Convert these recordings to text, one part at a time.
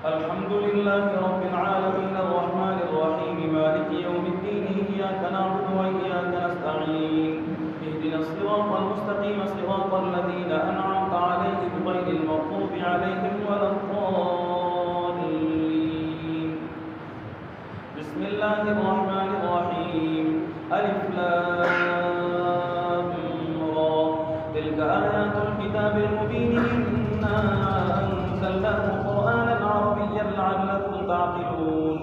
الحمد لله رب العالمين الرحمن الرحيم مالك يوم الدين إياك نعبد وإياك نستعين اهدنا الصراط المستقيم صراط الذين أنعمت عليهم غير المغضوب عليهم ولا الضالين. بسم الله الرحمن الرحيم ألف لام را تلك آيات الكتاب المبين إنا أنزلناه قرآنا عربيا لعلكم تعقلون.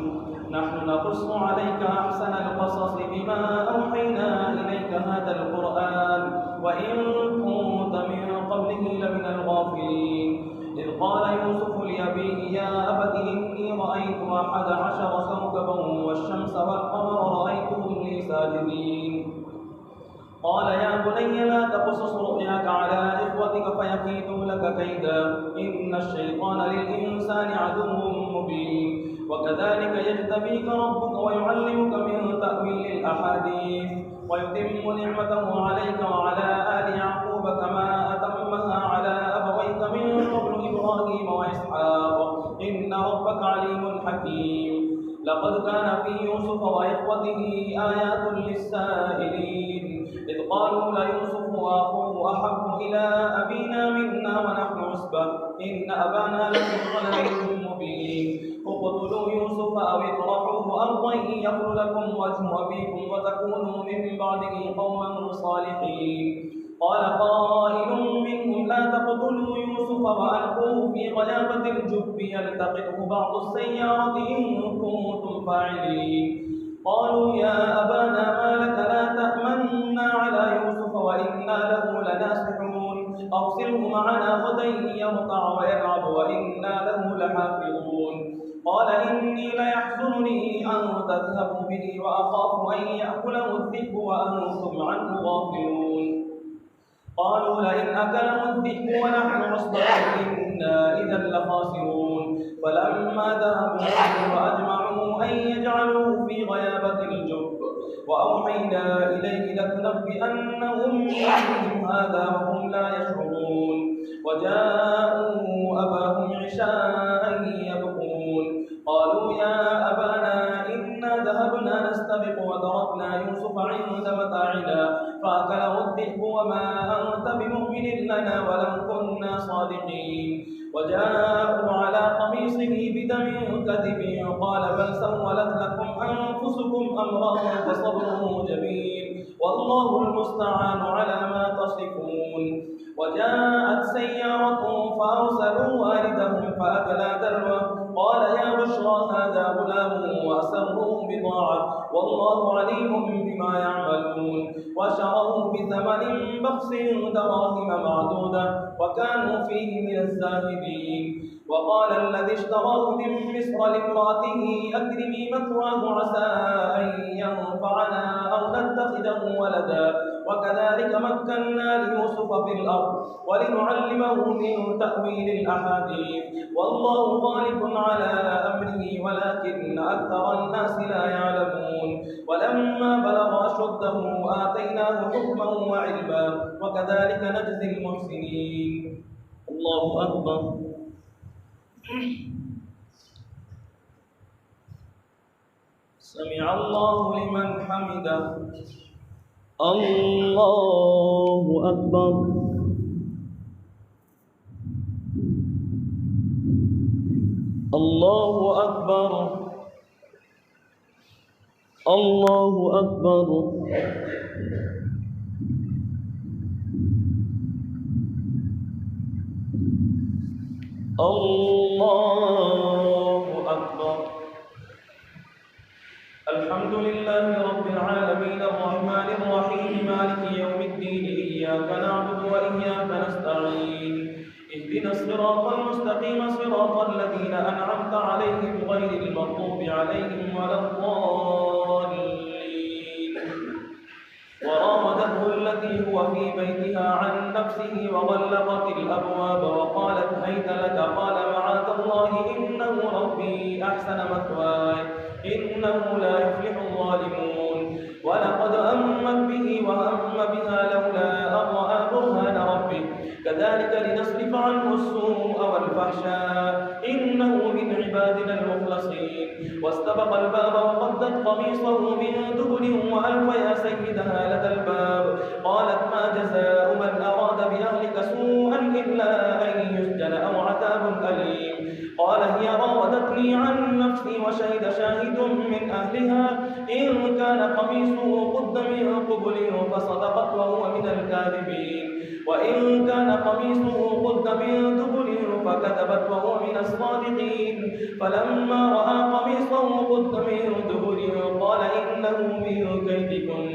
نحن نقص عليك أحسن القصص بما أوحينا إليك هذا القرآن وإن كنت من قبله لمن الغافلين. إذ قال يوسف لأبيه يا أبت إني رأيت 11 كوكبا والشمس والقمر رأيتهم لي ساجدين. قال يا بني لا تقصص رؤياك على إخوتك فيكيدوا لك كيدا إن الشيطان للإنسان عدو مبين. وكذلك يجتبيك ربك ويعلمك من تأويل الأحاديث ويتم نعمته عليك وعلى آل يعقوب كما أتمها على أبويك من قبل إبراهيم وإسحاق إن ربك عليم حكيم. لقد كان في يوسف وإخوته آيات للسائلين إذ قالوا ليوسف وأخوه أحب إلى أبينا منا ونحن عصبة إن أبانا لفي ضلال مبين. اقتلوا يوسف أو اطرحوه أرضا يخل لكم وجه أبيكم وتكونوا من بعده قوما صالحين. قال قائل منهم لا تقتلوا يوسف وألقوه في غيابة الجب يلتقطه بعض السيارة إن كنتم فاعلين. قالوا يا أبانا ما لك لا تأمنا على يوسف وإنا له لناصحون أرسله معنا غدا يرتع ويلعب وإنا له لحافظون. قال إني ليحزنني أن تذهبوا به وأخاف أن يأكله الذئب وأنتم عنه غافلون. قالوا لئن أكله الذئب ونحن عصبة إنا إذا لخاسرون. فلما ذهبوا وأجمعوا أن يجعلوه في غيابة الجب وأوحينا إليه لتنبئنهم بأمرهم هذا وهم لا يشعرون. وجاءوا أباهم عشاء يبكون. قالوا يا أبانا إنا ذهبنا نستبق وتركنا يوسف عند متاعنا فأكله الذئب وما أنت بمؤمن لنا ولو كنا صادقين. وجاءوا على قميصه بدم كذب قال بل سولت لكم أنفسكم أمرا فصبر جميل والله المستعان على ما تصفون. وجاءت سيارة فأرسلوا والدهم فأكلا دلوه قال يا بشرى هذا غلام وأسروه بضاعة والله عليم بما يعملون. وشروه بثمن بخس دراهم معدودة وكانوا فيه من الزاهدين. وقال الذي اشتراه من مصر لامرأته أكرمي مثواه عسى أن ينفعنا أو نتخذه ولدا وكذلك مكنا ليوسف في الأرض ولنعلمه من تأويل الأحاديث والله غالب على أمره ولكن أكثر الناس لا يعلمون. ولما بلغ أشده آتيناه حكما وعلما وكذلك نجزي المحسنين. الله أكبر. سمع الله لمن حمده. الله أكبر. الله أكبر. الله أكبر. الله أكبر. الحمد لله رب العالمين الرحمن الرحيم مالك يوم الدين إياك نعبد وإياك نستعين اهدنا الصراط المستقيم صراط الذين أنعمت عليهم غير المغضوب عليهم ولا الضالين. وراودته التي هو في بيتها عن نفسه وغلقت الأبواب وقالت هيت لك قال معاذ الله إنه ربي أحسن مثواي إنه لا يفلح الظالمون. ولقد أمت به وهم بها لولا أن رأى برهان ربه كذلك لنصرف عنه السوء والفحشاء إنه من من عبادنا المخلصين. واستبق الباب وقدت قميصه من دبر وألف يا سيدها لدى الباب. قالت ما جزاء من أراد بأهلك سوءا إلا أن يسجن أو عذاب أليم. قال هي راودتني عن نفسي وشهد شاهد من أهلها إن كان قميصه قد من قبل فصدقت وهو من الكاذبين وإن كان قميصه قد من دبر فكذبت وهو من الصادقين. فلما رأى قميصه قد من دبر قال إنه من كيدكن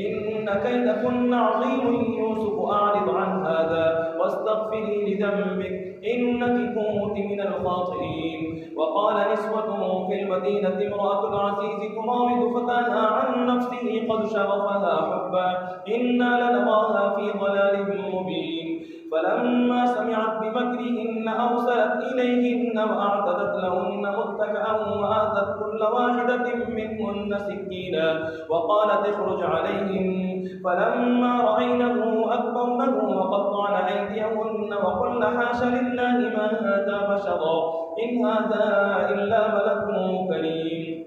إن كيدكن عظيم. يوسف أعرض عن هذا واستغفري لذنبك إنك كنت من الخاطئين. وقال نسوة في المدينة امرأة العزيز تراود فتاها عن نفسه قد شغفها حبا إنا لنراها في ضلال مبين. فلما سمعت بمكرهن أرسلت إليهن وأعتدت لهن متكئا وآتت كل واحدة منهن سكينا وقالت اخرج عليهن. فلما رأينه أكبرنه وقطعن أيديهن وقلن حاش لله ما هذا بشرا إن هذا إلا ملك كريم.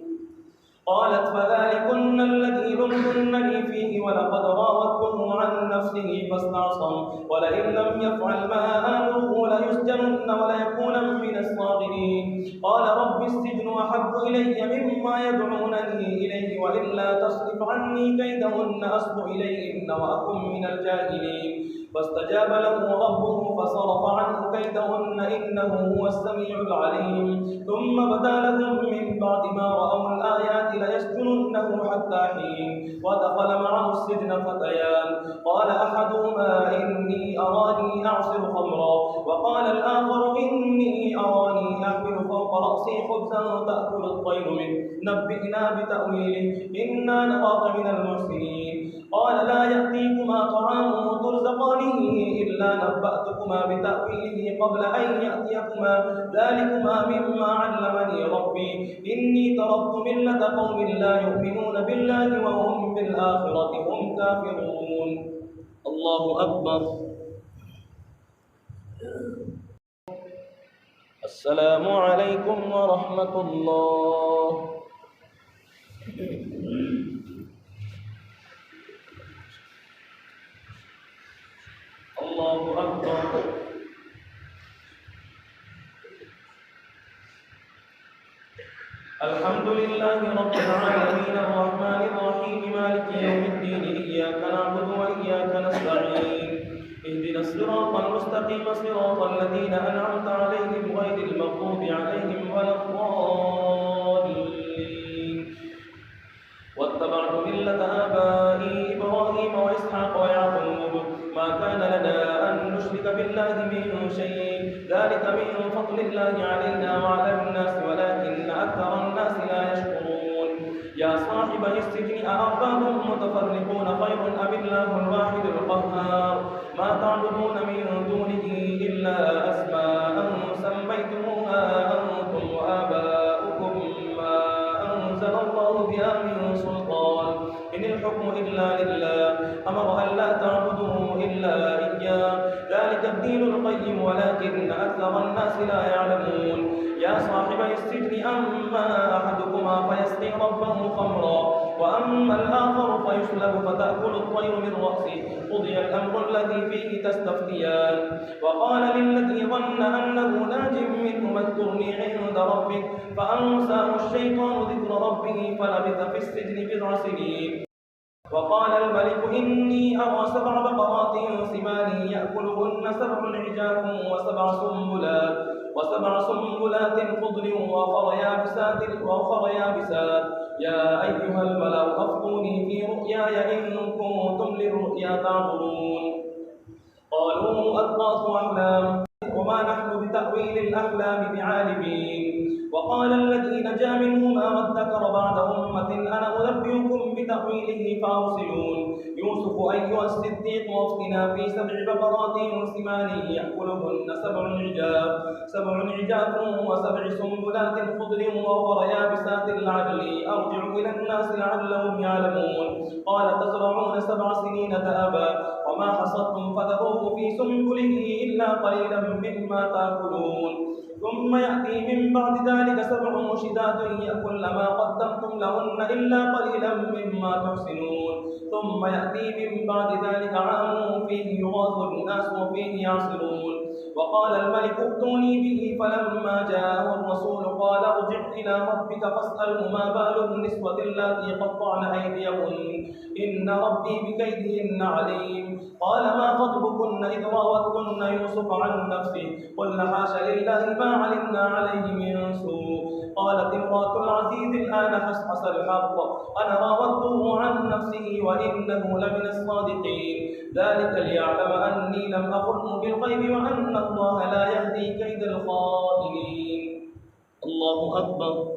قالت فذلكن الذي لمتنني فيه ولقد راودته عن نفسه فاستعصم ولئن لم يفعل ما آمره ليسجنن وليكون من الصاغرين. قال رب السجن أحب إلي مما يدعونني إليه وإلا تصرف عني كيدهن أصب إليهن وأكن من الجاهلين. فاستجاب له ربه فصرف عنه كيدهن إنه هو السميع العليم. ثم بدا لهم من بعد ما رأوا الآيات ليسجننه حتى حين. ودخل معه السجن فتيان قال أحدهما إني أراني أعصر خمرا وقال الآخر إني أراني أحمل فوق رأسي خبزا تأكل الطير منه نبئنا بتأويله إنا نراك من المحسنين. قال لا يأتيكما طعام ترزقانه إلا نبأتكما بتأويله قبل أن يأتيكما ذلكما مما علمني ربي إني تركت ملة قوم لا يؤمنون بالله وهم بالآخرة هم كافرون. الله أكبر. السلام عليكم ورحمة الله. الله أكبر. الحمد لله رب العالمين الرحمن الرحيم مالك يوم الدين إياك نعبد وإياك نستعين اهدنا الصراط المستقيم صراط الذين أنعمت عليهم غير المغضوب عليهم ولا الضالين. واتبعت ملة آبائي إبراهيم وإسحاق ويعقوب ما كان لنا أن نشرك بالله من شيء ذلك من فضل الله علينا وعلى الناس ولكن أكثر الناس لا يشكرون. يا صاحبي السجن أأرباب متفرقون خير أم الله الواحد القهار ما تعبدون من دونه إلا أسماء سميتموها أنتم وآباؤكم ما أنزل الله بها من سلطان إن الحكم إلا لله أمر أن لا تعبدوا إلا إياه ذلك الدين القيم ولكن أكثر الناس لا يعلمون. يا صاحبي السجن أما أحدكما فيسقي ربه خمرا وأما الآخر فيسلب فتأكل الطير من رأسه قضي الأمر الذي فيه تستفتيان. وقال للذي ظن أنه ناج منه اذكرني عند ربك فأنساه الشيطان ذكر ربه فلبث في السجن 9 سنين. وقال الملك إني أرى 7 بقرات سمان يأكلهن 7 عجاف وسبع سنبلات خضر وأخر يابسات يا أيها الملأ أفتوني في رؤياي إن كنتم للرؤيا تعبرون. قالوا أضغاث أحلام وما نحن بتأويل الأحلام بعالمين. وقال الذي نجا منهما وادكر بعد أمة أنا أنبئكم بتأويله فأرسلون. يوسف أيها الصديق وافتنا في 7 بقرات سمان يأكلهن 7 عجاف و7 سنبلات خضر وأخر يابسات لعلي أرجع إلى الناس لعلهم يعلمون. قال تزرعون 7 سنين دابا وما حصدتم فذروه في سنبله إلا قليلا مما تأكلون ثم يأتي من بعد ذلك 7 شداد يأكل ما قدمتم لهن إلا قليلا مما تحسنون ثم يأتي من بعد ذلك عام فيه يغاث الناس وفيه يعصرون وقال الملك ائتوني به فلما جاءه الرسول قال ارجع إلى ربك فاسأله ما بال النسوة اللاتي قطعن أيديهن إن ربي بكيدهن عليم قال ما خطبكن إذ راوتن يوسف عن نفسه قلن حاش لله ما علمنا عليه من سوء قالت امرأة العزيز الآن حصحص الحق أنا راودته عن نفسه وإنه لمن الصادقين ذلك ليعلم أني لم أخنه بالغيب وأن الله لا يهدي كيد الخائنين الله أكبر